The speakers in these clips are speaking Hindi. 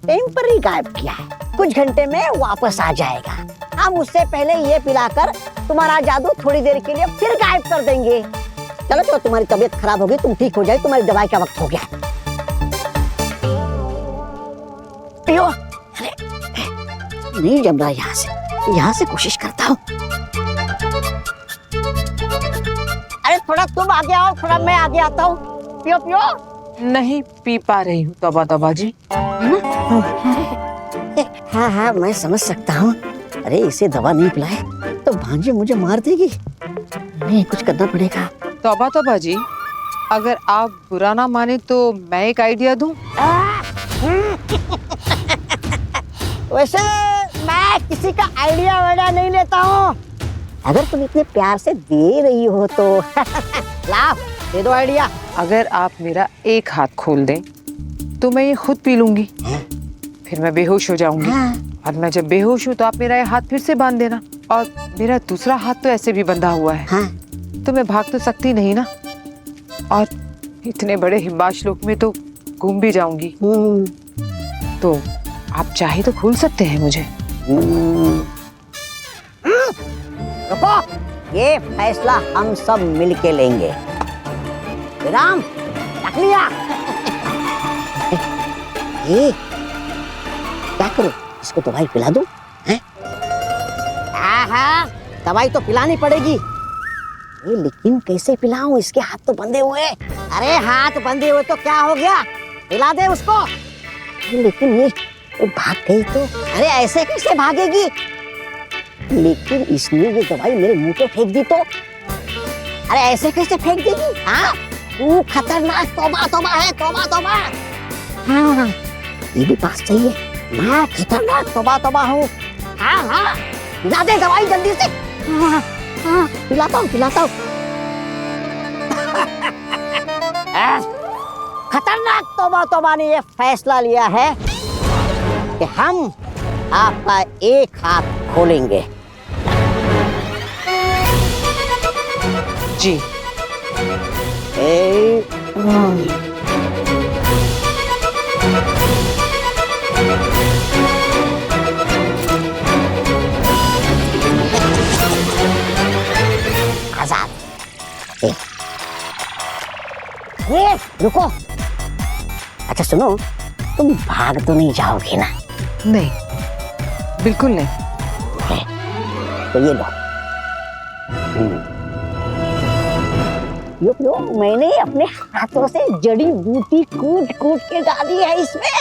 टेम्पररी गायब किया है, कुछ घंटे में वापस आ जाएगा। हम उससे पहले ये पिलाकर तुम्हारा जादू थोड़ी देर के लिए फिर गायब कर देंगे। चलो तो तुम्हारी तबीयत खराब होगी, तुम ठीक हो जाए, तुम्हारी दवाई का वक्त हो गया। पियो। अरे नहीं जम रहा, यहाँ से कोशिश करता हूँ। अरे थोड़ा तुम आगे आओ, थोड़ा मैं आगे आता हूँ। पियो पियो। नहीं पी पा रही हूँ तौबा तौबा जी। हाँ हाँ मैं समझ सकता हूँ। अरे इसे दवा नहीं पिलाए तो भांजी मुझे मार देगी। नहीं कुछ करना पड़ेगा। तौबा तौबा जी, अगर आप बुरा ना माने तो मैं एक आइडिया दूं। वैसे मैं किसी का आइडिया वाइडिया नहीं लेता हूँ। अगर तुम इतने प्यार से दे रही हो तो लाओ दे दो आइडिया। अगर आप मेरा एक हाथ खोल दें तो मैं ये खुद पी लूंगी, फिर मैं बेहोश हो जाऊंगी। और मैं जब बेहोश हूँ तो आप मेरा ये हाथ फिर से बांध देना, और मेरा दूसरा हाथ तो ऐसे भी बंधा हुआ है। तो मैं भाग तो सकती नहीं ना, और इतने बड़े हिमाश लोक में तो घूम भी जाऊंगी। तो आप चाहे तो खोल सकते हैं मुझे। रुको, ये फैसला हम सब मिलके लेंगे। विराम रख लिया। ये क्या करूं, इसको दवाई पिला दूं? हाँ दवाई तो पिलानी पड़ेगी। लेकिन कैसे पिलाऊं, इसके हाथ तो बंधे हुए। अरे हाथ बंधे हुए तो क्या हो गया, पिला दे उसको। लेकिन ये भाग गई तो? अरे ऐसे कैसे भागेगी? लेकिन इसने ये दवाई मेरे मुंह पे फेंक दी तो? अरे ऐसे कैसे फेंक देगी? हाँ तू खतरनाक तौबा तौबा है, तौबा तौबा। हाँ ये भी बात सही है, मैं खतरनाक तौबा तौबा हूँ। हाँ पिला दे दवाई जल्दी से। हाँ पिलाता हूँ खतरनाक तौबा तौबा ने ये फैसला लिया है कि हम आपका एक हाथ खोलेंगे। जी। आजाद। रुको। अच्छा सुनो, तुम भाग तो नहीं जाओगे ना? नहीं बिल्कुल नहीं। तो ये लो। यो मैंने अपने हाथों से जड़ी बूटी कूट कूट के डाली है इसमें।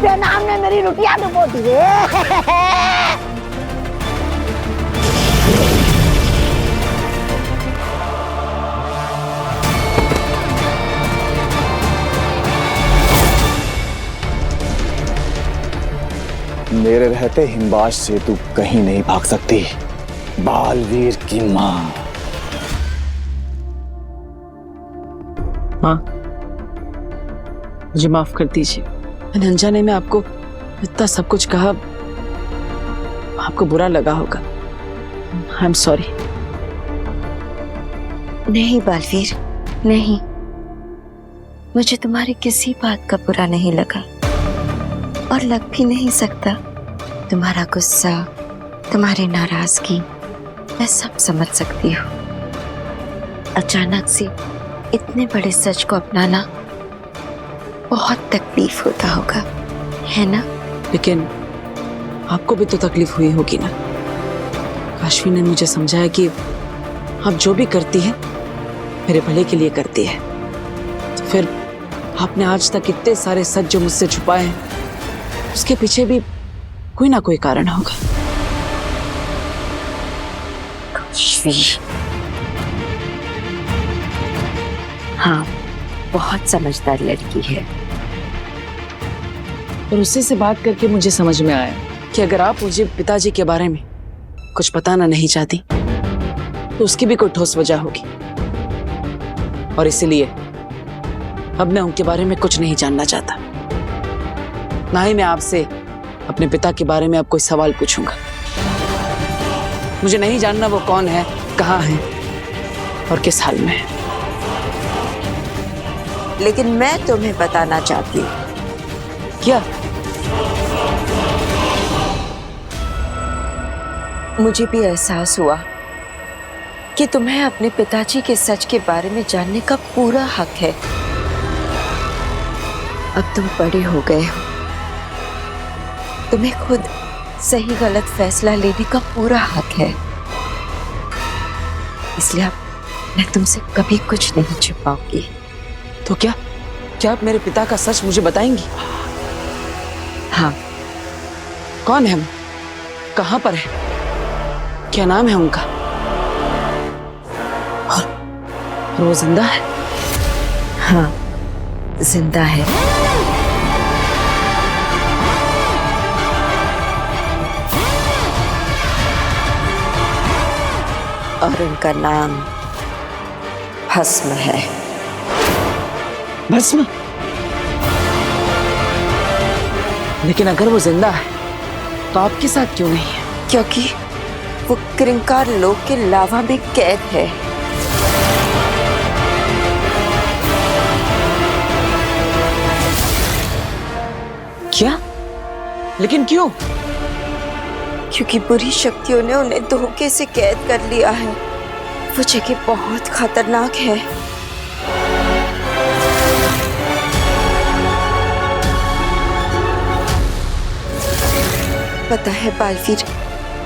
यो नाम ने मेरी रोटियां डुबो दी रे। मेरे रहते हिमबाश से तू कहीं नहीं भाग सकती, बालवीर की माँ। माँ मुझे माफ कर दीजिए, मैंने अनजाने में आपको इतना सब कुछ कहा, आपको बुरा लगा होगा। I am sorry. नहीं बालवीर नहीं, मुझे तुम्हारी किसी बात का बुरा नहीं लगा और लग भी नहीं सकता। तुम्हारा गुस्सा, तुम्हारी नाराजगी मैं सब समझ सकती हूँ। अचानक से इतने बड़े सच को अपनाना बहुत तकलीफ होता होगा, है ना? लेकिन आपको भी तो तकलीफ हुई होगी ना। काशवी ने मुझे समझाया कि आप जो भी करती है मेरे भले के लिए करती है। तो फिर आपने आज तक इतने सारे सच जो मुझसे छुपाए हैं, उसके पीछे भी कोई ना कोई कारण होगा। काशवी हाँ बहुत समझदार लड़की है। और उसी से बात करके मुझे समझ में आया कि अगर आप मुझे पिताजी के बारे में कुछ बताना नहीं चाहती तो उसकी भी कोई ठोस वजह होगी, और इसीलिए अब मैं उनके बारे में कुछ नहीं जानना चाहता। ना ही मैं आपसे अपने पिता के बारे में अब कोई सवाल पूछूंगा। मुझे नहीं जानना वो कौन है, कहाँ है और किस हाल में है। लेकिन मैं तुम्हें बताना चाहती हूँ। क्या? मुझे भी एहसास हुआ कि तुम्हें अपने पिताजी के सच के बारे में जानने का पूरा हक है। अब तुम बड़े हो गए हो, तुम्हें खुद सही गलत फैसला लेने का पूरा हक है। इसलिए अब मैं तुमसे कभी कुछ नहीं छुपाऊंगी। तो क्या आप मेरे पिता का सच मुझे बताएंगी? हाँ। कौन है वो? कहाँ पर है? क्या नाम है उनका? और वो जिंदा है? हाँ, जिंदा है। और उनका नाम भस्म है। भस्म? लेकिन अगर वो जिंदा है तो आपके साथ क्यों नहीं है? क्योंकि वो क्रिंकार लोक के लावा में कैद है। क्या? लेकिन क्यों? क्योंकि बुरी शक्तियों ने उन्हें धोखे से कैद कर लिया है। वो जगह बहुत खतरनाक है। पता है बालवीर,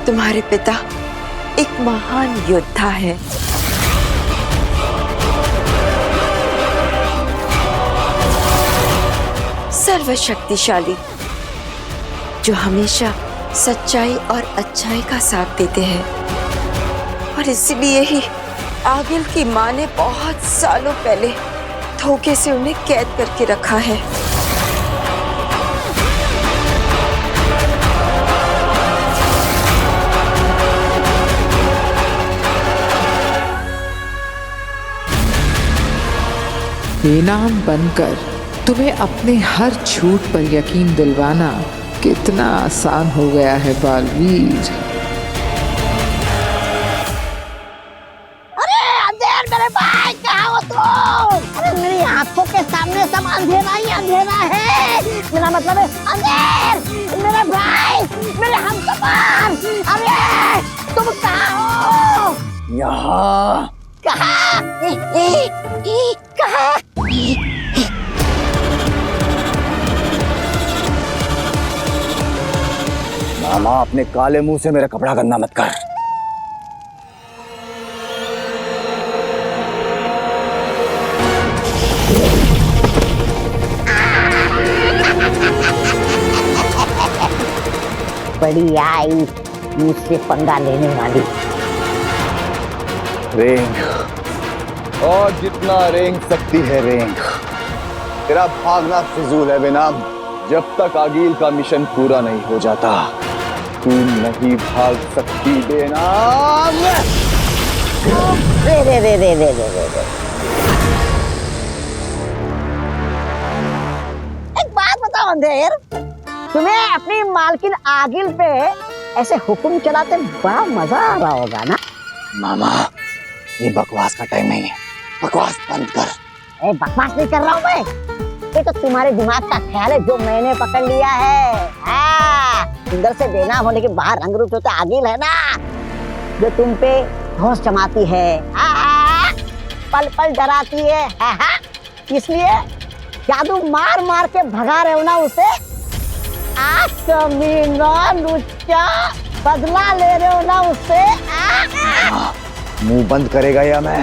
तुम्हारे पिता एक महान योद्धा है। सर्वशक्तिशाली, जो हमेशा सच्चाई और अच्छाई का साथ देते हैं। और इसीलिए ही आगिल की मां ने बहुत सालों पहले धोखे से उन्हें कैद करके रखा है। बेनाम बनकर तुम्हें अपने हर झूठ पर यकीन दिलवाना कितना आसान हो गया है बालवीर। अरे अंधेर मेरे भाई, कहाँ हो तुम? अरे मेरी आंखों के सामने सब अंधेरा ही अंधेरा है। मेरा मतलब है अंधेर, मेरे भाई, मेरे हमसफर। अरे तुम कहाँ हो? यहाँ। कहाँ? कहाँ? मामा, अपने काले मुंह से मेरा कपड़ा गंदा मत कर। बड़ी आई मुझसे पंगा लेने वाली। रेंग, और जितना रेंग सकती है रेंग। तेरा भागना फिजूल है बेनाम। जब तक आगिल का मिशन पूरा नहीं हो जाता तू नहीं भाग सकती बेनाम। रे रे रे रे रे रे रे रे। एक बात बताओ अंधेर, तुम्हें अपनी मालकिन आगिल पे ऐसे हुक्म चलाते बड़ा मजा आ रहा होगा ना? मामा, ये बकवास का टाइम नहीं है। बकवास बंद कर। बकवास नहीं कर रहा हूँ मैं। ये तो तुम्हारे दिमाग का ख्याल है जो मैंने पकड़ लिया है। अंदर से बेनाम होने के बाहर रंग रूप होता आगिल है ना, जो तुम पे होश जमाती है, पल पल डराती है। इसलिए जादू मार मार के भगा रहे हो ना उसे। कमीना लुच्चा, बदला ले रहे हो ना उससे। मुंह बंद करेगा या मैं?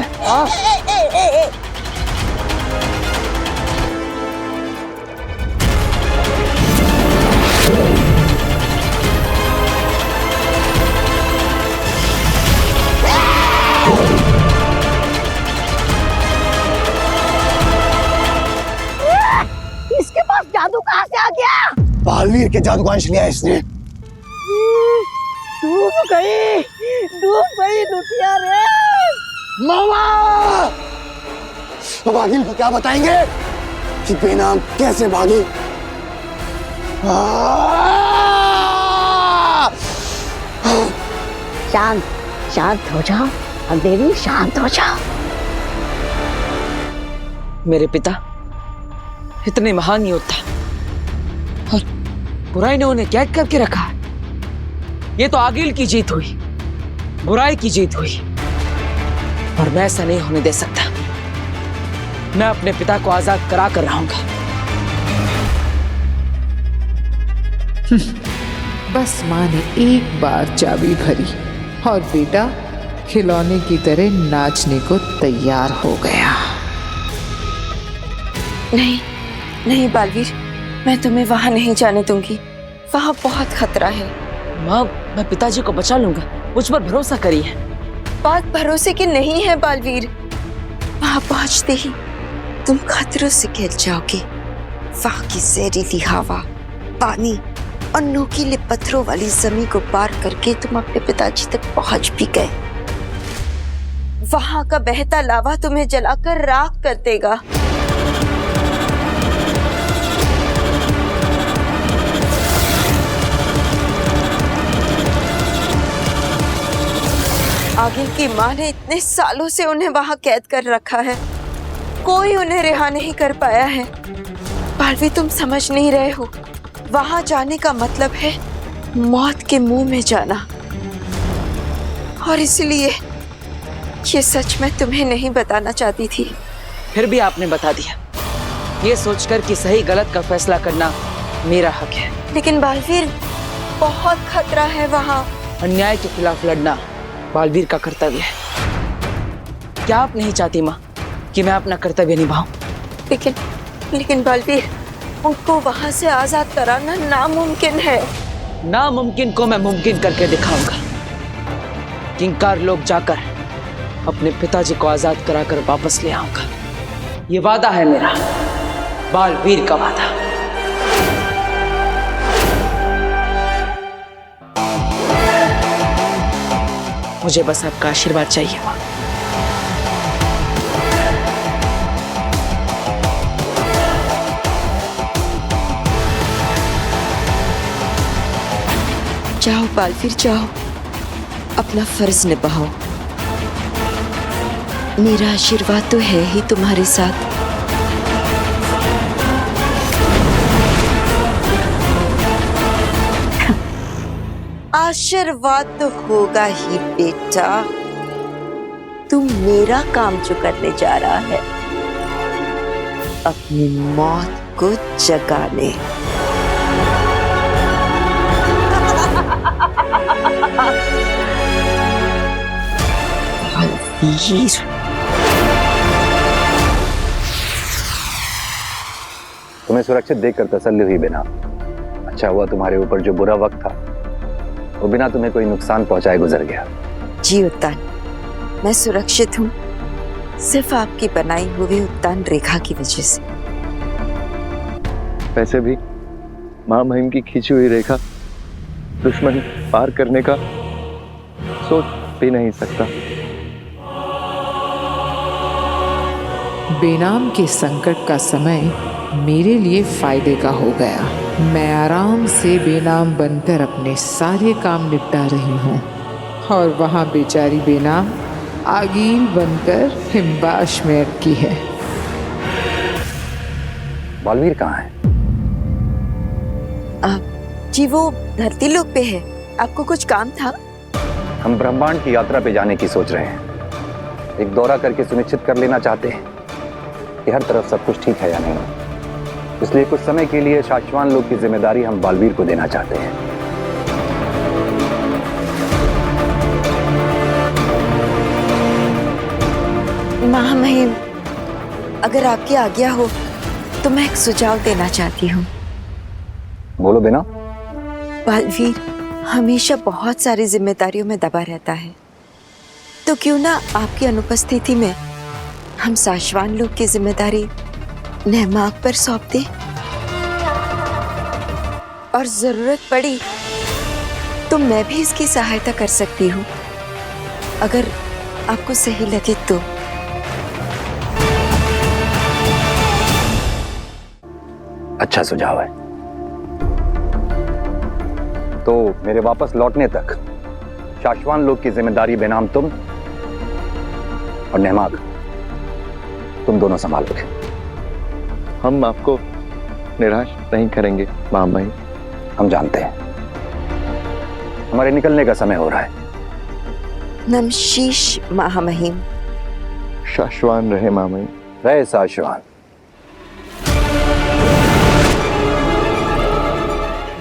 इसके पास जादू कहाँ से आ गया? बालवीर के जादू का अंश लिया इसने। डूब गई लुटिया रे। मामा, अब आगिल को क्या बताएंगे कि बेनाम कैसे भागी? शांत शांत हो जाओ अब देवी, शांत हो जाओ। मेरे पिता इतने महान योद्धा और बुराई ने उन्हें कैद करके रखा है। ये तो आगिल की जीत हुई, बुराई की जीत हुई, और मैं ऐसा नहीं होने दे सकता। मैं अपने पिता को आजाद करा कर रहूंगा। बस माँ ने एक बार चाबी भरी और बेटा खिलौने की तरह नाचने को तैयार हो गया। नहीं नहीं बालवीर, मैं तुम्हें वहां नहीं जाने दूंगी। वहां बहुत खतरा है। माँ, मैं पिताजी को बचा लूंगा, मुझ पर भरोसा करिए। बात भरोसे की नहीं है बालवीर। वहां पहुंचते ही तुम खतरों से घिर जाओगे। वहां की जहरीली हवा, पानी और नोकीले पत्थरों वाली जमीन को पार करके तुम अपने पिताजी तक पहुंच भी गए। वहां का बहता लावा तुम्हें जलाकर राख कर देगा। आगिल की मां ने इतने सालों से उन्हें वहां कैद कर रखा है, कोई उन्हें रिहा नहीं कर पाया है। बालवीर, तुम समझ नहीं रहे हो। वहां जाने का मतलब है मौत के मुंह में जाना, और इसलिए ये सच मैं तुम्हें नहीं बताना चाहती थी। फिर भी आपने बता दिया, ये सोचकर कि सही गलत का फैसला करना मेरा हक है। लेकिन बालवीर, बहुत खतरा है वहां। अन्याय के खिलाफ लड़ना बालवीर का कर्तव्य है। क्या आप नहीं चाहती माँ कि मैं अपना कर्तव्य निभाऊं? लेकिन बालवीर, उनको वहां से आजाद कराना नामुमकिन है। नामुमकिन को मैं मुमकिन करके दिखाऊंगा। किंकार लोग जाकर अपने पिताजी को आजाद कराकर वापस ले आऊंगा। ये वादा है मेरा, बालवीर का वादा। मुझे बस आपका आशीर्वाद चाहिए माँ। जाओ बालवीर, जाओ, अपना फर्ज निभाओ। मेरा आशीर्वाद तो है ही तुम्हारे साथ। आशीर्वाद तो होगा ही बेटा। तुम मेरा काम जो करने जा रहा है, अपनी मौत को जगाने। बालवीर, तुम्हें सुरक्षित देखकर तसल्ली हुई बिना। अच्छा हुआ तुम्हारे ऊपर जो बुरा वक्त था वो बिना तुम्हें कोई नुकसान पहुंचाए गुजर गया। जी उत्तान, मैं सुरक्षित हूँ, सिर्फ आपकी बनाई हुई उत्तान रेखा की वजह से। वैसे भी मां महिम की खींची हुई रेखा दुश्मन पार करने का सोच भी नहीं सकता। बेनाम के संकट का समय मेरे लिए फायदे का हो गया। मैं आराम से बेनाम बनकर अपने सारे काम निपटा रही हूँ, और वहाँ बेचारी बेनाम आगील बनकर हिमबाश में अटकी है। बालवीर कहाँ है? जी वो धरती लोक पे है। आपको कुछ काम था? हम ब्रह्मांड की यात्रा पे जाने की सोच रहे हैं। एक दौरा करके सुनिश्चित कर लेना चाहते हैं कि हर तरफ सब कुछ ठीक है या नहीं। इसलिए कुछ समय के लिए शाश्वान लोक की जिम्मेदारी हम बालवीर को देना चाहते हैं। महामहिम, अगर आपकी आज्ञा हो तो मैं एक सुझाव देना चाहती हूँ। बोलो बिना। बालवीर हमेशा बहुत सारी जिम्मेदारियों में दबा रहता है, तो क्यों ना आपकी अनुपस्थिति में हम शाश्वान लोक की जिम्मेदारी नेमाक पर सौंप दें, और जरूरत पड़ी तो मैं भी इसकी सहायता कर सकती हूँ, अगर आपको सही लगे तो। अच्छा सुझाव है, तो मेरे वापस लौटने तक शाश्वान लोग की जिम्मेदारी बेनाम तुम और नेमाग तुम दोनों संभालोगे। हम आपको निराश नहीं करेंगे मामाई। हम जानते हैं हमारे निकलने का समय हो रहा है। नमशीश महामहिम। शाश्वान रहे मामाई। रहे शाश्वान।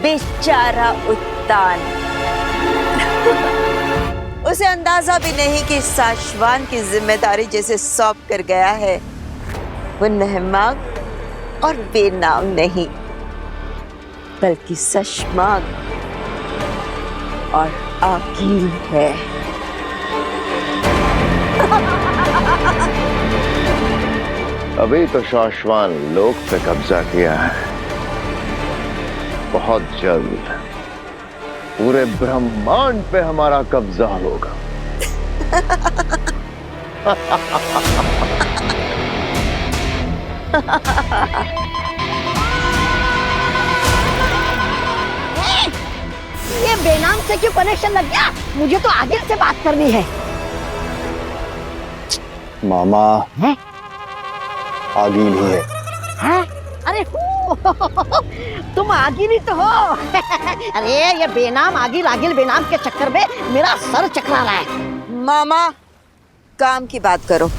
बेचारा उत्तान। उसे अंदाजा भी नहीं कि शाश्वान की जिम्मेदारी जैसे सौंप कर गया है वो नहमाग और बेनाम नहीं बल्कि सशमाग और आकील है। अभी तो शाश्वान लोक पे कब्जा किया है, बहुत जल्द पूरे ब्रह्मांड पे हमारा कब्जा होगा। ये बेनाम से क्यों कनेक्शन लग गया? मुझे तो आगे से बात करनी है। मामा हैं? आगील ही है। हैं? अरे तुम आगिल ही तो हो। अरे ये बेनाम आगिल आगिल बेनाम के चक्कर में मेरा सर चकरा रहा है। मामा काम की बात करो।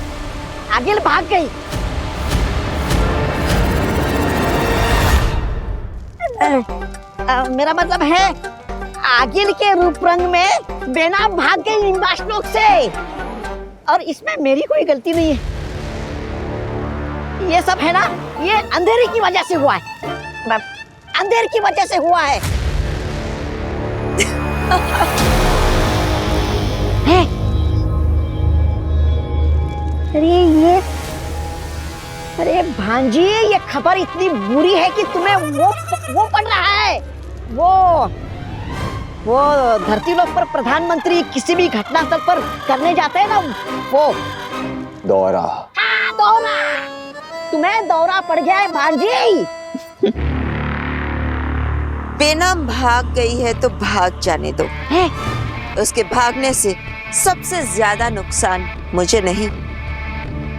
आगिल भाग गई। मेरा मतलब है आगिल के रूप रंग में बेनाम भाग गई निम्बाश्लोक से और इसमें मेरी कोई गलती नहीं है। ये सब है ना, ये अंधेरे की वजह से हुआ है। अंधेरे की वजह से हुआ है। अरे भांजी, ये खबर इतनी बुरी है कि तुम्हें वो पड़ रहा है। वो धरती लोक पर प्रधानमंत्री किसी भी घटनास्थल पर करने जाते हैं ना, वो दौरा। हाँ, दौरा। तुम्हें दौरा पड़ गया है भांजी। बेनाम भाग गई है तो भाग जाने दो। है? उसके भागने से सबसे ज्यादा नुकसान मुझे नहीं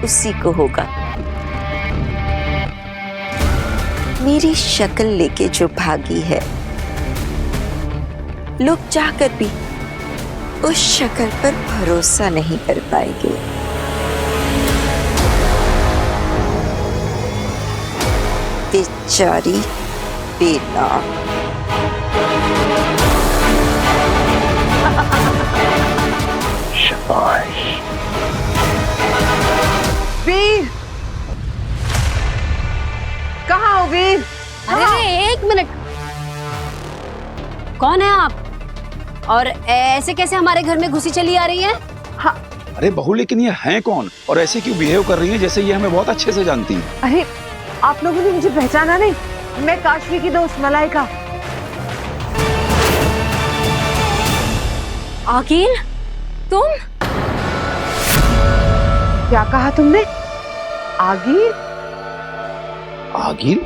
उसी को होगा। मेरी शक्ल लेके जो भागी है, लोग चाहकर भी उस शक्ल पर भरोसा नहीं कर पाएंगे। बेचारी बेनाम। शाबाश। वीर, कहाँ हो वीर? अरे एक मिनट, कौन है आप और ऐसे कैसे हमारे घर में घुसी चली आ रही है? अरे बहू, लेकिन ये हैं कौन और ऐसे क्यों बिहेव कर रही हैं जैसे ये हमें बहुत अच्छे से जानती हैं? अरे आप लोगों ने मुझे पहचाना नहीं? मैं काशवी की दोस्त मलाइका। आकील, तुम? क्या कहा तुमने? आगिल? आगिल?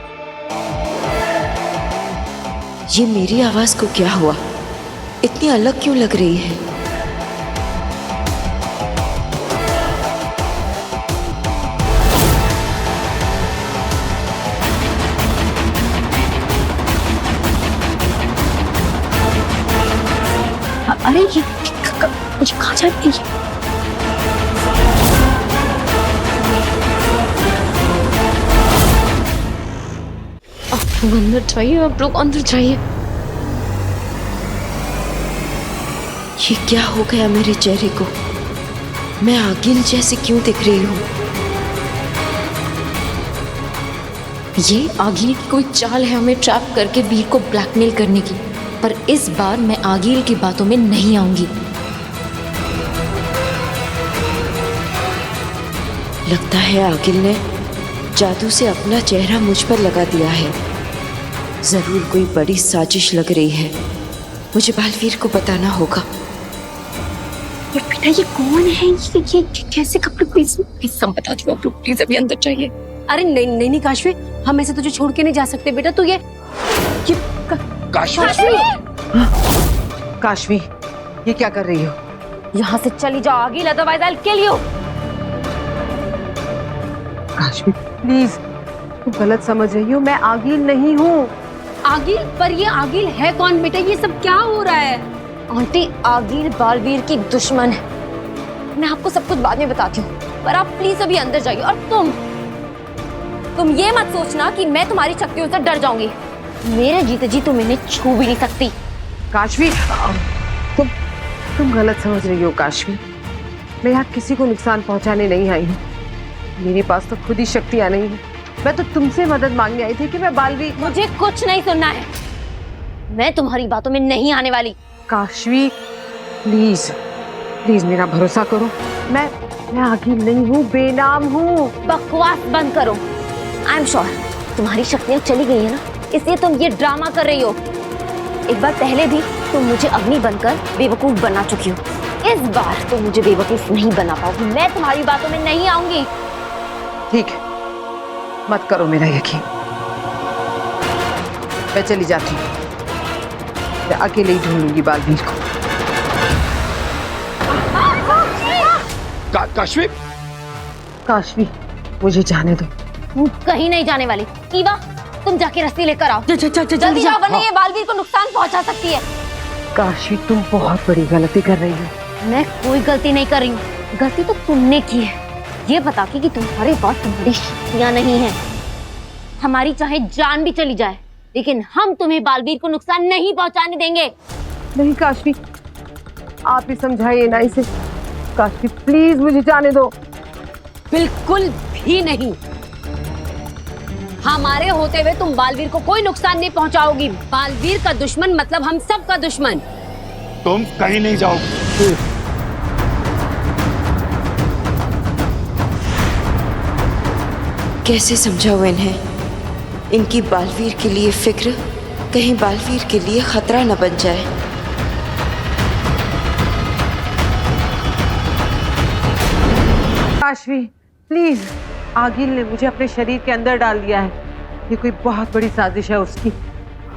ये मेरी आवाज को क्या हुआ? इतनी अलग क्यों लग रही है? अरे ये मुझे कहाँ जा रही है? आप लोग अंदर जाइए, आप लोग अंदर जाइए। ये क्या हो गया मेरे चेहरे को? मैं आगिल जैसे क्यों दिख रही हूँ? ये आगिल की कोई चाल है हमें ट्रैप करके वीर को ब्लैकमेल करने की, पर इस बार मैं आगिल की बातों में नहीं आऊंगी। लगता है आगिल ने जादू से अपना चेहरा मुझ पर लगा दिया है। जरूर कोई बड़ी साजिश लग रही है। मुझे बालवीर को बताना होगा। और बेटा ये कौन है? ये कैसे कपड़े? प्लीज सब बता दो आप लोग, प्लीज अभी अंदर चाहिए। अरे नहीं नहीं नहीं काशवी, हम ऐसे तुझे छोड़ के नहीं जा सकते बेटा। तू ये काशवी? काशवी, ये क्या कर रही हो? यहाँ से चली जाओ आगिल, otherwise I will kill you. Kashvi please, तुम गलत समझ रही हो, मैं आगिल नहीं हूँ। आगिल? पर ये आगिल है कौन बेटा? ये सब क्या हो रहा है? आंटी, आगिल बालवीर की दुश्मन है। मैं आपको सब कुछ बाद में बताती हूँ, पर आप प्लीज अभी अंदर जाइए। और तुम ये मत सोचना कि मैं तुम्हारी शक्तियों से डर जाऊंगी। मेरे जीते जी तुम इन्हें छू भी नहीं सकती। काशवी, तुम गलत समझ रही हो काशवी। मैं यहाँ किसी को नुकसान पहुँचाने नहीं आई हूँ। मेरे पास तो खुद ही शक्तियाँ नहीं है। मैं तो तुमसे मदद मांगने आई थी कि मैं बालवीर। मुझे कुछ नहीं सुनना है, मैं तुम्हारी बातों में नहीं आने वाली। काशवी प्लीज प्लीज मेरा भरोसा करो। मैं आगिल नहीं हूँ, बेनाम हूँ। बकवास बंद करो। आई एम श्योर तुम्हारी शक्तियाँ चली गई है ना, इसलिए तुम ये ड्रामा कर रही हो। एक बार पहले भी तुम मुझे अग्नि बनकर बेवकूफ बना चुकी हो। इस बार तुम मुझे बेवकूफ नहीं बना पाओगी। मैं तुम्हारी बातों में नहीं आऊंगी। ठीक है, मत करो मेरा यकीन। मैं चली जाती हूँ, मैं अकेले ही ढूंढूंगी बालवीर को। काशवी, काशवी मुझे जाने दो। कहीं नहीं जाने वाली। ईवा, तुम जाके रस्सी लेकर आओ। जल्दी जाओ, वरना ये बालवीर को नुकसान पहुंचा सकती है। काशवी तुम बहुत बड़ी गलती कर रही हो। मैं कोई गलती नहीं कर रही हूँ। गलती तो तुमने की है, ये बता के कि तुम्हारे पास तुम्हारी शक्तियाँ नहीं है। हमारी चाहे जान भी चली जाए, लेकिन हम तुम्हें बालवीर को नुकसान नहीं पहुंचाने देंगे। नहीं काशवी, आप ही समझाइए ना इसे। काशवी प्लीज मुझे जाने दो। बिल्कुल भी नहीं। हमारे होते हुए तुम बालवीर को कोई नुकसान नहीं पहुंचाओगी। बालवीर का दुश्मन मतलब हम सब का दुश्मन। तुम कहीं नहीं जाओगी। कैसे समझाऊं इन्हें? इनकी बालवीर के लिए फिक्र कहीं बालवीर के लिए खतरा न बन जाए। काशवी प्लीज, आगिल ने मुझे अपने शरीर के अंदर डाल दिया है। ये कोई बहुत बड़ी साजिश है उसकी,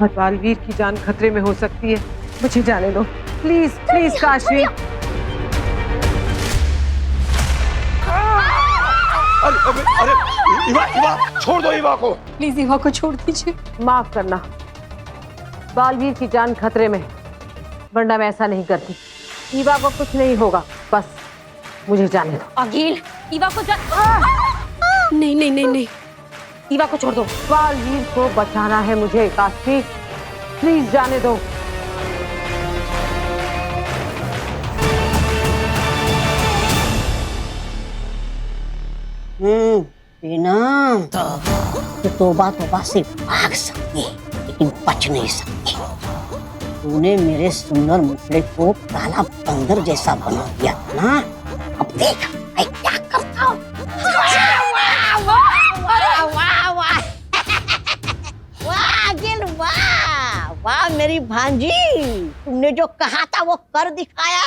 और बालवीर की जान खतरे में हो सकती है। मुझे जाने दो प्लीज प्लीज काशवी। अरे इवा, छोड़ दो इवा को। प्लीज ईवा को छोड़ दीजिए। माफ करना, बालवीर की जान खतरे में, वरना मैं ऐसा नहीं करती। ईवा को कुछ नहीं होगा, बस मुझे जाने दो। अगिल, ईवा को नहीं नहीं नहीं नहीं, ईवा को छोड़ दो। बालवीर को बचाना है मुझे काशवी, प्लीज जाने दो। बेनाम तो तौबा से भाग सकती है, लेकिन बच नहीं सकती। तूने मेरे सुंदर मुखड़े को काला बंदर जैसा बना दिया था ना, अब देख मैं क्या करता हूँ। वाह गिल, वाह वाह मेरी भांजी, तुमने जो कहा था वो कर दिखाया।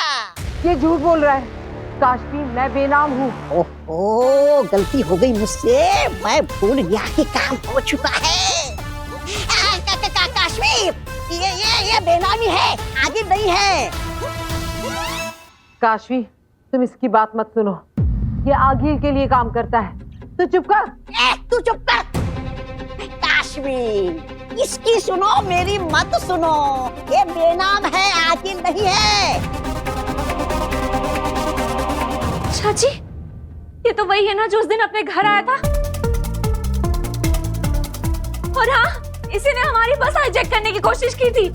ये झूठ बोल रहा है काशवी, मैं बेनाम हूँ। ओहो, गलती हो गई मुझसे, मैं भूल गया कि काम हो चुका है। काशवी, ये बेनामी है, आगे नहीं है। काशवी तुम इसकी बात मत सुनो, ये आगिल के लिए काम करता है। तू चुप कर। तू चुप कर। काशवी, इसकी सुनो, मेरी मत सुनो। ये बेनाम है, आगिल नहीं है। चाची, ये तो वही है ना जो उस दिन अपने घर आया था। और हाँ, इसी ने हमारी बस हाईजैक करने की कोशिश की थी।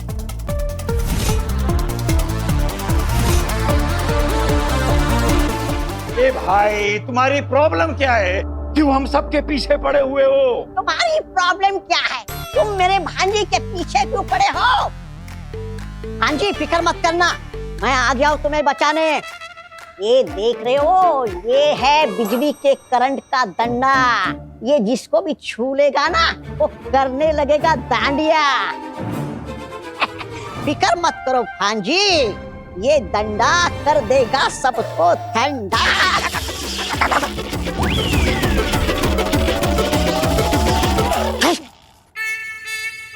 ए भाई, तुम्हारी प्रॉब्लम क्या है? क्यों हम सबके पीछे पड़े हुए हो? तुम्हारी प्रॉब्लम क्या है? तुम मेरे भांजी के पीछे क्यों पड़े हो? भांजी फिक्र मत करना, मैं आ गया हूँ तुम्हें बचाने। ये देख रहे हो, ये है बिजली के करंट का डंडा। ये जिसको भी छू लेगा ना, वो करने लगेगा डांडिया। फिक्र मत करो भांजी, ये डंडा कर देगा सबको ठंडा।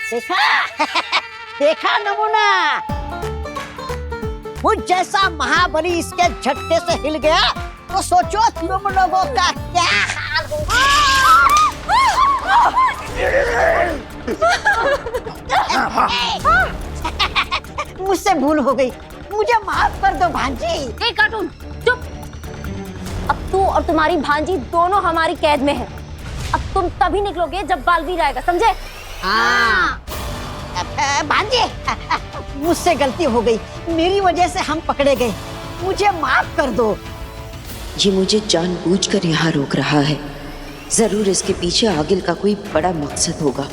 देखा? देखा नमूना? मुझ जैसा महाबली इसके झटके से हिल गया तो सोचो तुम लोगों का क्या हाल होगा। मुझसे भूल हो गई, मुझे माफ कर दो भांजी। ए कार्टून चुप। अब तू और तुम्हारी भांजी दोनों हमारी कैद में है। अब तुम तभी निकलोगे जब बालवीर आएगा, समझे? हाँ भांजी, मुझसे गलती हो गई, मेरी वजह से हम पकड़े गए, मुझे माफ कर दो। ये मुझे जानबूझकर यहाँ रोक रहा है। जरूर इसके पीछे आगिल का कोई बड़ा मकसद होगा।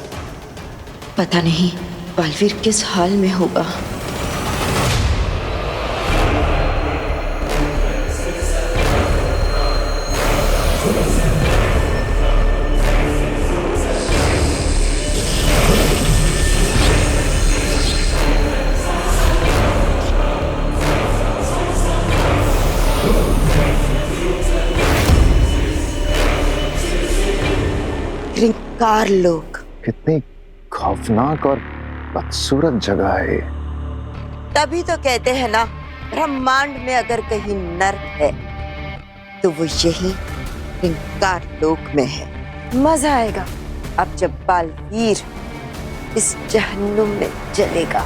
पता नहीं बालवीर किस हाल में होगा। कार लोग, कितनी खौफनाक और बदसूरत जगह है। तभी तो कहते हैं ना, ब्रह्मांड में अगर कहीं नर्क है तो वो यही कार लोक में है। मजा आएगा अब जब बालवीर इस जहन्नुम में जलेगा।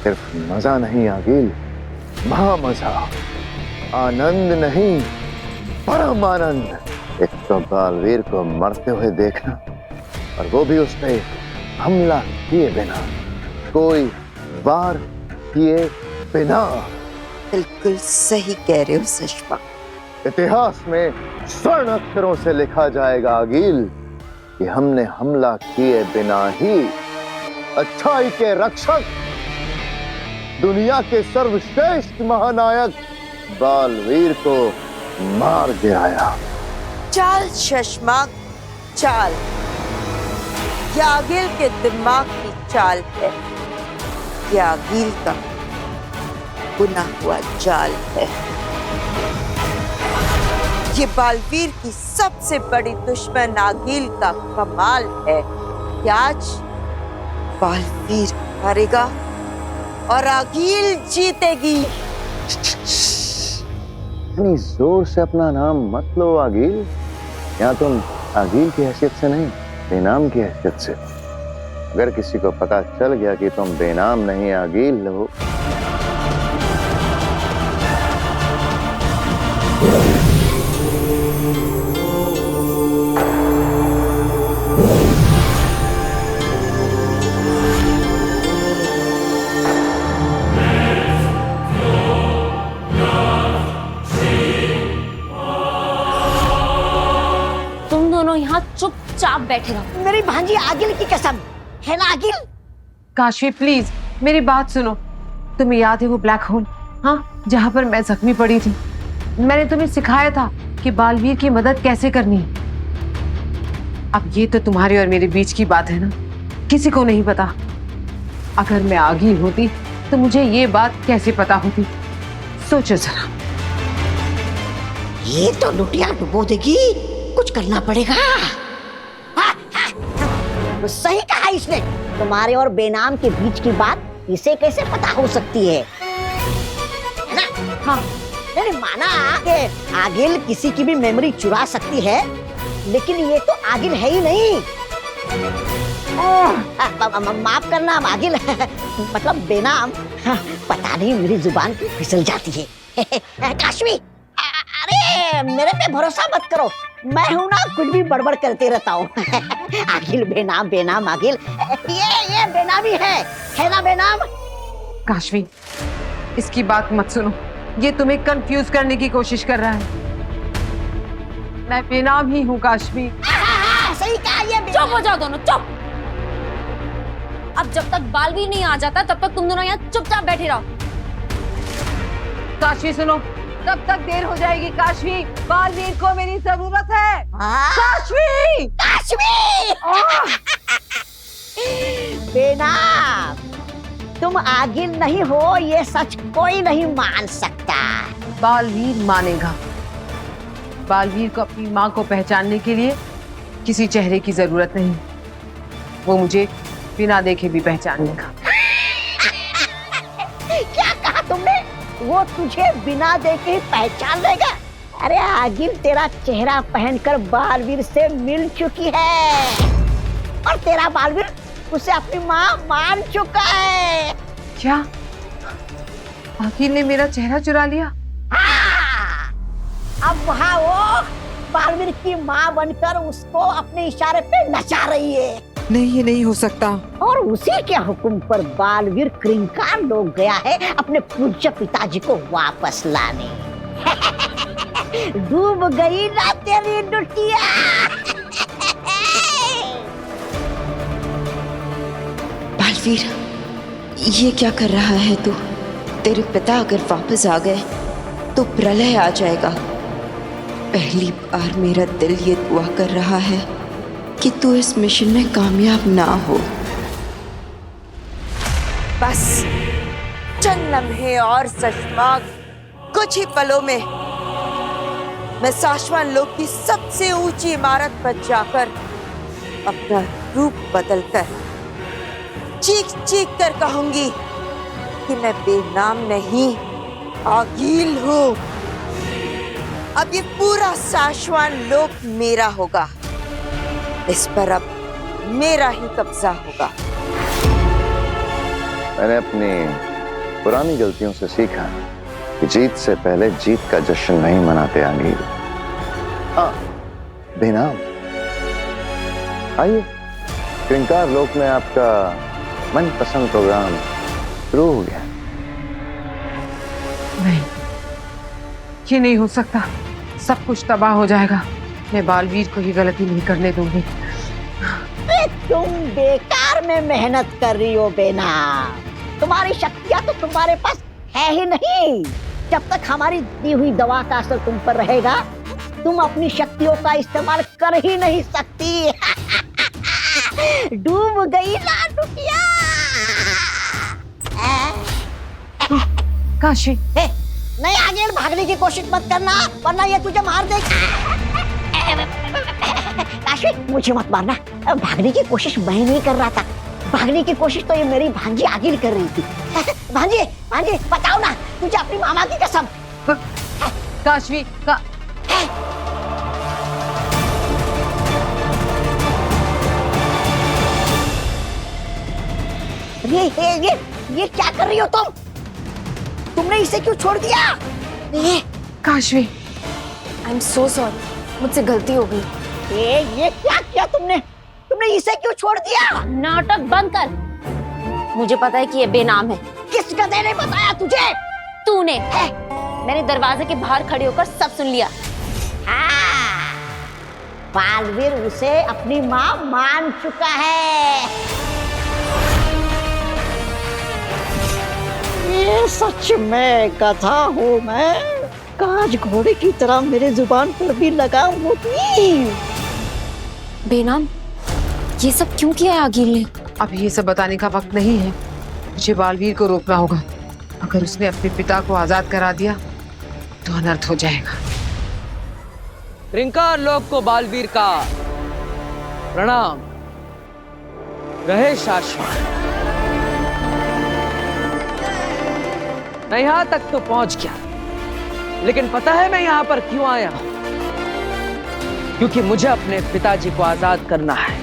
सिर्फ मजा नहीं आगिल, महामजा, आनंद नहीं, परम आनंद। एक तो बालवीर को मरते हुए देखना, और वो भी उस पे हमला किए बिना, कोई वार किए बिना। बिल्कुल सही कह रहे हो सुषमा। इतिहास में स्वर्ण अक्षरों से लिखा जाएगा आगिल कि हमने हमला किए बिना ही अच्छाई के रक्षक, दुनिया के सर्वश्रेष्ठ महानायक बालवीर को मार गिराया। चाल सुषमा, चाल। ये आगिल के दिमाग की चाल है, ये आगिल का बुना हुआ जाल है। ये बालवीर की सबसे बड़ी दुश्मन आगिल का कमाल है कि आज बालवीर हारेगा और आगिल जीतेगी। इतनी जोर से अपना नाम मत लो आगिल। यहाँ तुम आगिल की हैसियत से नहीं, बेनाम की हैसियत से। अगर किसी को पता चल गया कि तुम बेनाम नहीं आगिल हो, यहाँ चुपचाप बैठे रहो। मेरी भांजी आगिल की कसम है ना आगिल। काशवी प्लीज मेरी बात सुनो। तुम्हें याद है वो ब्लैक होल, हाँ, जहाँ पर मैं जख्मी पड़ी थी? मैंने तुम्हें सिखाया था कि बालवीर की मदद कैसे करनी है। अब ये तो तुम्हारे और मेरे बीच की बात है ना, किसी को नहीं पता। अगर मैं आगिल होती तो मुझे ये बात कैसे पता होती? सोचो जरा। ये तो लुटिया डुबो देगी, कुछ करना पड़ेगा। तो सही कहा इसने, तुम्हारे और बेनाम के बीच की बात इसे कैसे पता हो सकती है ना? हाँ, मैंने माना कि आगिल किसी की भी मेमोरी चुरा सकती है, लेकिन ये तो आगिल है ही नहीं। माफ करना आगिल, मतलब बेनाम। पता नहीं मेरी जुबान क्यों फिसल जाती है। काशवी, अरे मेरे पे भरोसा मत करो, मैं हूं ना, कुछ भी बड़बड़ करते रहता हूँ। आगिल बेनाम, बेनाम आगिल, ये बेनामी है ना बेनाम? काशवी इसकी बात मत सुनो, ये तुम्हें कंफ्यूज करने की कोशिश कर रहा है। मैं बेनाम ही हूँ काशवी। सही कहा, ये चुप हो जाओ दोनों, चुप। अब जब तक बालवीर नहीं आ जाता तब तक तुम दोनों यहाँ चुपचाप बैठे रहो। काशवी सुनो, तब तक देर हो जाएगी। काशवी, बालवीर को मेरी जरूरत है। काशवी, काशवी, बेनाम, तुम आगिल नहीं हो, ये सच कोई नहीं मान सकता। बालवीर मानेगा। बालवीर को अपनी माँ को पहचानने के लिए किसी चेहरे की जरूरत नहीं, वो मुझे बिना देखे भी पहचान लेगा। वो तुझे बिना देखे ही पहचान लेगा। अरे आगिल तेरा चेहरा पहनकर बालवीर से मिल चुकी है और तेरा बालवीर उसे अपनी माँ मान चुका है। क्या आगिल ने मेरा चेहरा चुरा लिया? हाँ! अब वहाँ वो बालवीर की माँ बनकर उसको अपने इशारे पे नचा रही है। नहीं, ये नहीं हो सकता। और उसी के हुक्म पर बालवीर क्रिंकार लोग गया है अपने पूज्य पिताजी को वापस लाने। डूब गई ना तेरी डुटिया। बालवीर, ये क्या कर रहा है तू? तेरे पिता अगर वापस आ गए तो प्रलय आ जाएगा। पहली बार मेरा दिल ये दुआ कर रहा है कि तू इस मिशन में कामयाब ना हो। बस चंद लम्हे और सशमा, कुछ ही पलों में मैं शाश्वत लोक की सबसे ऊंची इमारत पर जाकर अपना रूप बदलकर चीख चीख कर कहूंगी कि मैं बेनाम नहीं, आगील हूं। अब ये पूरा शाश्वत लोक मेरा होगा। इस पर अब मेरा ही कब्जा होगा। मैंने अपनी पुरानी गलतियों से सीखा कि जीत से पहले जीत का जश्न नहीं मनाते आगिल। हाँ, बेनाम। आइए, क्रिंकार लोक में आपका मनपसंद प्रोग्राम शुरू हो गया। नहीं, ये नहीं हो सकता। सब कुछ तबाह हो जाएगा। मैं बालवीर को ही गलती नहीं करने दूंगी। तुम बेकार में मेहनत कर रही हो बेना। तुम्हारी शक्तियां तो तुम्हारे पास है ही नहीं। जब तक हमारी दी हुई दवा का असर तुम पर रहेगा, तुम अपनी शक्तियों का इस्तेमाल कर ही नहीं सकती। डूब गई ना डुटिया। काशी, नहीं आगे भागने की कोशिश मत करना, वरना ये तुझे मार देगा। काशी, मुझे मत मारना। भागने की कोशिश मैं नहीं कर रहा था। भागने की कोशिश तो ये मेरी भांजी आगिल कर रही थी। भांजी, भांजी बताओ ना, तुझे अपनी मामा की कसम। काशवी का ये क्या कर रही हो तुम? तुमने इसे क्यों छोड़ दिया? Kashvi, I am so sorry, मुझसे गलती हो गई। ये क्या किया तुमने? तुमने इसे क्यों छोड़ दिया? नाटक बंद कर। मुझे पता है कि ये बेनाम है। किस गधे ने बताया तुझे? तूने। मैंने दरवाजे के बाहर खड़े होकर सब सुन लिया। हाँ, बालवीर उसे अपनी माँ मान चुका है। ये सच में गधा हूँ मैं। काज घोड़े की तरह मेरे जुबान पर भी लगाम होती। बेनाम, ये सब क्यों किया है आगिल ने? अब ये सब बताने का वक्त नहीं है। मुझे बालवीर को रोकना होगा। अगर उसने अपने पिता को आजाद करा दिया तो अनर्थ हो जाएगा। क्रिंकार लोक को बालवीर का प्रणाम। रहे शाश्वत। मैं यहां तक तो पहुंच गया, लेकिन पता है मैं यहां पर क्यों आया हूं? क्योंकि मुझे अपने पिताजी को आजाद करना है।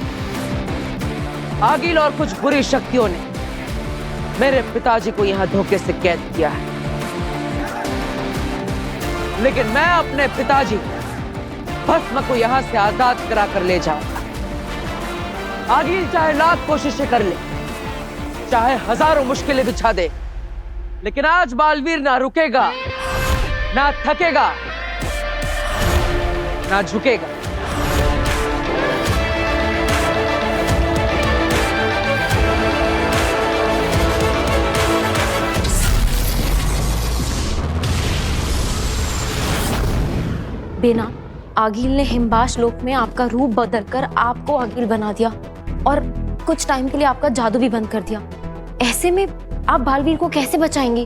आगिल और कुछ बुरी शक्तियों ने मेरे पिताजी को यहां धोखे से कैद किया है, लेकिन मैं अपने पिताजी भस्म को यहां से आजाद करा कर ले जाऊंगा। आगिल चाहे लाख कोशिशें कर ले, चाहे हजारों मुश्किलें बिछा दे, लेकिन आज बालवीर ना रुकेगा, ना थकेगा, ना झुकेगा। बेना, आगिल ने हिमबाश लोक में आपका रूप बदलकर आपको आगिल बना दिया और कुछ टाइम के लिए आपका जादू भी बंद कर दिया। ऐसे में आप बालवीर को कैसे बचाएंगे?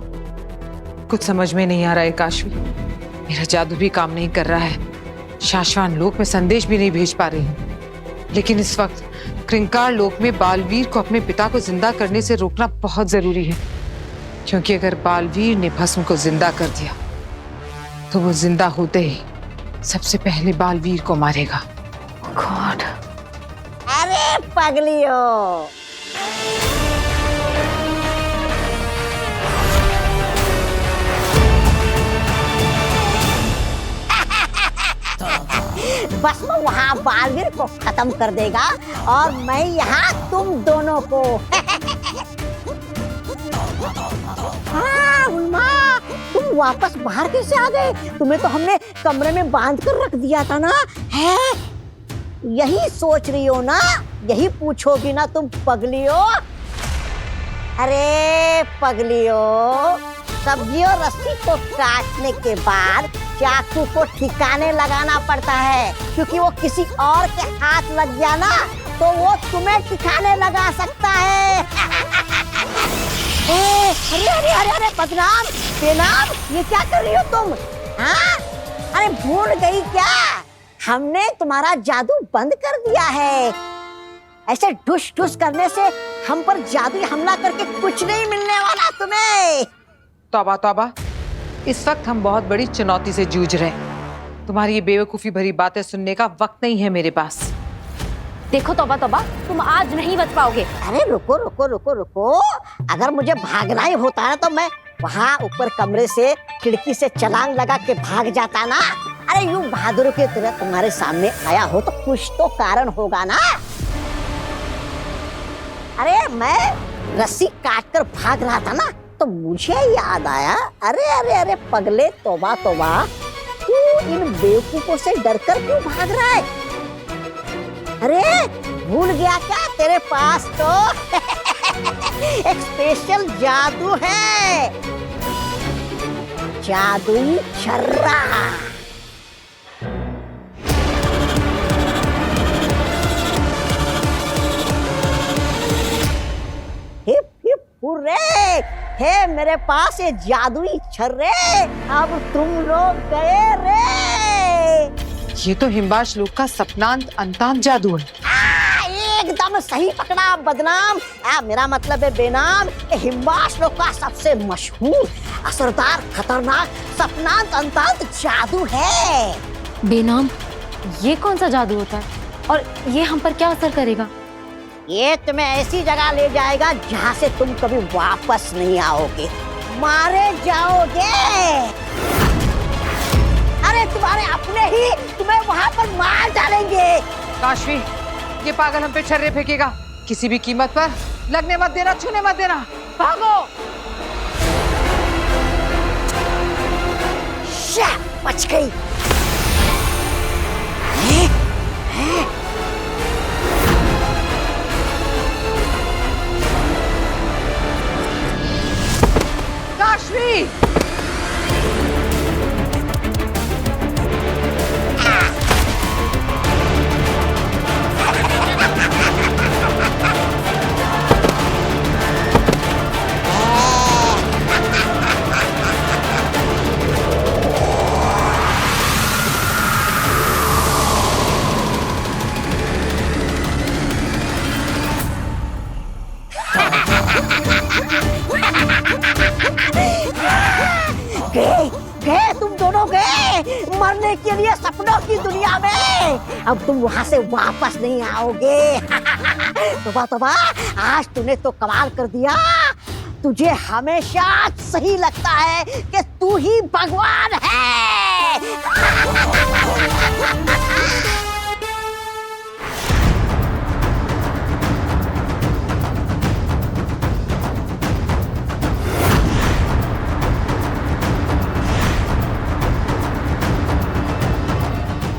कुछ समझ में नहीं आ रहा है काशवी। मेरा जादू भी काम नहीं कर रहा है। शाश्वत लोक में संदेश भी नहीं भेज पा रही हूँ। लेकिन इस वक्त क्रिंकार लोक में बालवीर को अपने पिता को जिंदा करने से रोकना बहुत जरूरी है। क्योंकि अगर बालवीर ने भस्म को जिंदा कर दिया तो वो जिंदा होते ही सबसे पहले बालवीर को मारेगा। गॉड। अरे पगलियो, बस मैं वहाँ बालवीर को खत्म कर देगा और मैं यहाँ तुम दोनों को। हाँ उन्मा, तुम वापस बाहर कैसे आ गए? तुम्हें तो हमने कमरे में बांध कर रख दिया था ना। है यही सोच रही हो ना? यही पूछोगी ना तुम पगलियो? अरे पगलियो, सब्जियों रस्सी को काटने के बाद चाकू को ठिकाने लगाना पड़ता है, क्योंकि वो किसी और के हाथ लग गया ना तो वो तुम्हें ठिकाने लगा सकता है। अरे अरे अरे अरे बदनाम बेनाम, ये क्या कर रही हो तुम? हाँ अरे भूल गई क्या? हमने तुम्हारा जादू बंद कर दिया है। ऐसे ठुस ठुस करने से हम पर जादुई हमला करके कुछ नहीं मिलने वाला तुम्हें। तौबा तौबा, इस वक्त हम बहुत बड़ी चुनौती से जूझ रहे हैं। तुम्हारी ये बेवकूफी भरी बातें सुनने का वक्त नहीं है मेरे पास। देखो तौबा तौबा, तुम आज नहीं बच पाओगे। अरे रुको रुको रुको रुको, अगर मुझे भागना ही होता ना तो मैं वहाँ ऊपर कमरे से खिड़की से छलांग लगा के भाग जाता ना। अरे यूं बहादुर की तरह तुम्हारे सामने आया हो तो कुछ तो कारण होगा ना। अरे मैं रस्सी काट कर भाग रहा था ना तो मुझे याद आया, अरे अरे अरे पगले तौबा तौबा, तू इन बेवकूफों से डरकर क्यों भाग रहा है? अरे भूल गया क्या? तेरे पास तो एक स्पेशल जादू है, जादुई छर्रा। हिप हिप हुर्रे, है मेरे पास ये जादुई छर्रे। अब तुम लोग गए रे। ये तो हिम्बाश लोक का सपनांत अंतांत जादू है। एकदम सही पकड़ा बदनाम। मेरा मतलब है बेनाम। हिम्बाश लोक का सबसे मशहूर, असरदार, खतरनाक सपनांत अंतांत जादू है। बेनाम, ये कौन सा जादू होता है और ये हम पर क्या असर करेगा? ये तुम्हें ऐसी जगह ले जाएगा जहाँ से तुम कभी वापस नहीं आओगे, मारे जाओगे। अरे तुम्हारे अपने ही तुम्हें वहाँ पर मार डालेंगे। काशवी, ये पागल हम पे छर्रे फेंकेगा। किसी भी कीमत पर लगने मत देना, छूने मत देना। भागो। बच गई। काशवी, गए तुम दोनों, गए मरने के लिए सपनों की दुनिया में। अब तुम वहां से वापस नहीं आओगे। तौबा तौबा, आज तूने तो कमाल कर दिया। तुझे हमेशा सही लगता है कि तू ही भगवान है।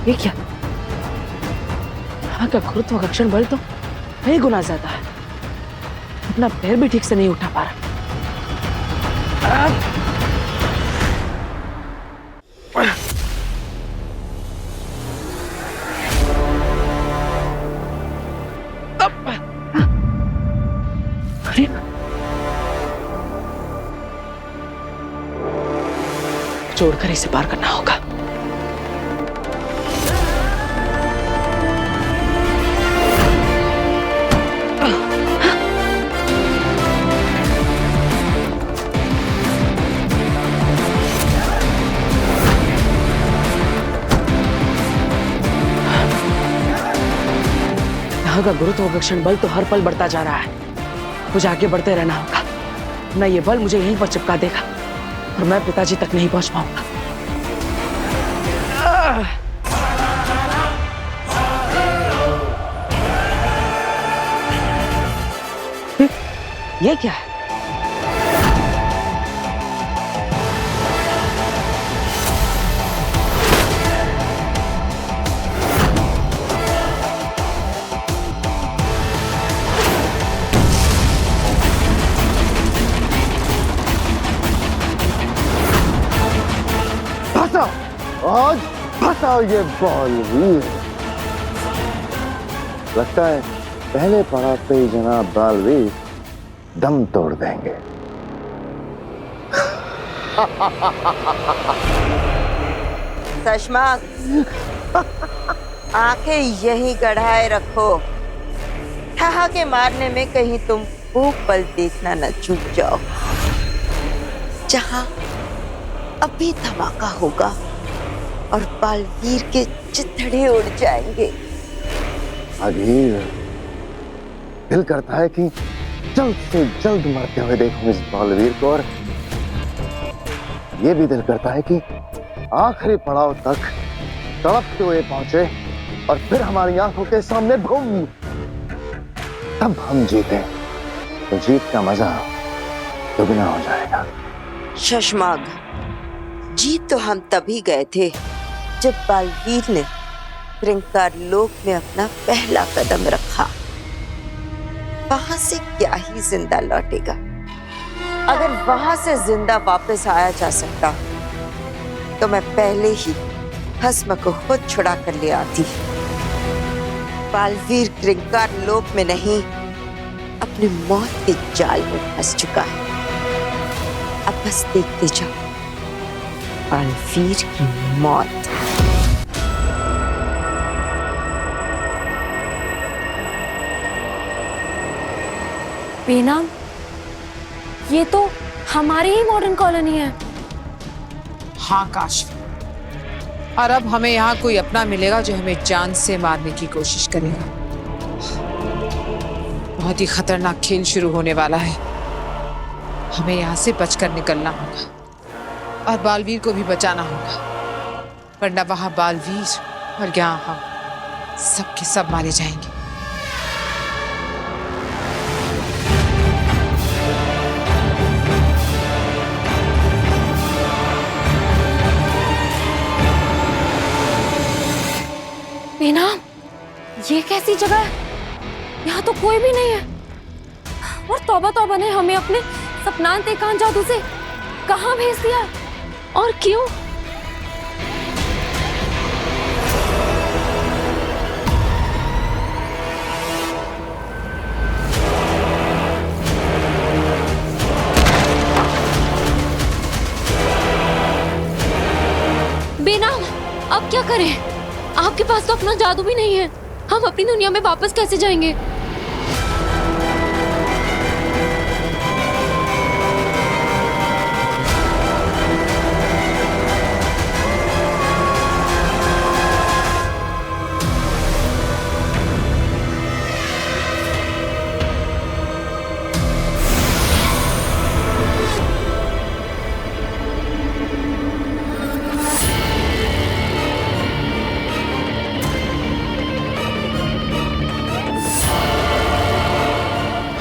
ये क्या? यहाँ का गुरुत्वाकर्षण बल तो कई गुना ज्यादा है। अपना पैर भी ठीक से नहीं उठा पा रहा। जोड़कर इसे पार करना होगा। का गुरुत्वाकर्षण बल तो हर पल बढ़ता जा रहा है। मुझे आगे बढ़ते रहना होगा, न ये बल मुझे यहीं पर चिपका देगा और मैं पिताजी तक नहीं पहुंच पाऊंगा। ये क्या है? आज फंसा ये बालवीर। लगता है पहले पड़ाव पे ही जनाब बालवीर दम तोड़ देंगे। सशमाक, आंखें यहीं गढ़ाए रखो, ठहाके मारने में कहीं तुम खूब पल देखना न चूक जाओ। जहां अभी धमाका होगा और बालवीर के चिथड़े उड़ जाएंगे। अधीर दिल करता है कि जल्द से जल्द मरते हुए देखूं इस बालवीर को, और ये भी दिल करता है कि आखिरी पड़ाव तक तड़पते हुए पहुंचे और फिर हमारी आंखों के सामने बूम, तब हम जीते तो जीत का मजा दुगना हो जाएगा। शशमाग, जीत तो हम तभी गए थे जब बालवीर ने ऋंकार लोक में अपना पहला कदम रखा। वहां से क्या ही जिंदा लौटेगा। अगर वहां से जिंदा वापस आया जा सकता तो मैं पहले ही भस्म को खुद छुड़ा कर ले आती। बालवीर ऋंकार लोक में नहीं, अपनी मौत के जाल में फंस चुका है। अब बस देखते जाओ बालवीर की मौत। बेनाम, ये तो हमारी ही मॉडर्न कॉलोनी है। हाँ काशवी, और अब हमें यहाँ कोई अपना मिलेगा जो हमें जान से मारने की कोशिश करेगा। बहुत ही खतरनाक खेल शुरू होने वाला है। हमें यहाँ से बचकर निकलना होगा और बालवीर को भी बचाना होगा, वरना वहां बालवीर और यहाँ हम सबके सब मारे जाएंगे। बेनाम, ये कैसी जगह है? यहाँ तो कोई भी नहीं है। और तौबा तौबा ने हमें अपने सपनांत एकांत जादू से कहाँ भेज दिया और क्यों? बेनाम, अब क्या करें? आपके पास तो अपना जादू भी नहीं है। हम अपनी दुनिया में वापस कैसे जाएंगे?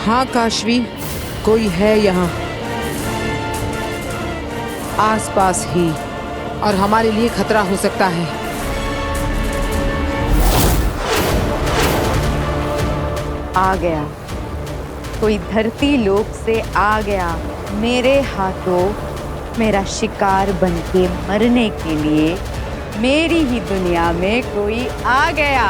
हाँ काशवी, कोई है यहाँ आसपास ही, और हमारे लिए खतरा हो सकता है। आ गया, कोई धरती लोक से आ गया मेरे हाथों, मेरा शिकार बनके मरने के लिए। मेरी ही दुनिया में कोई आ गया।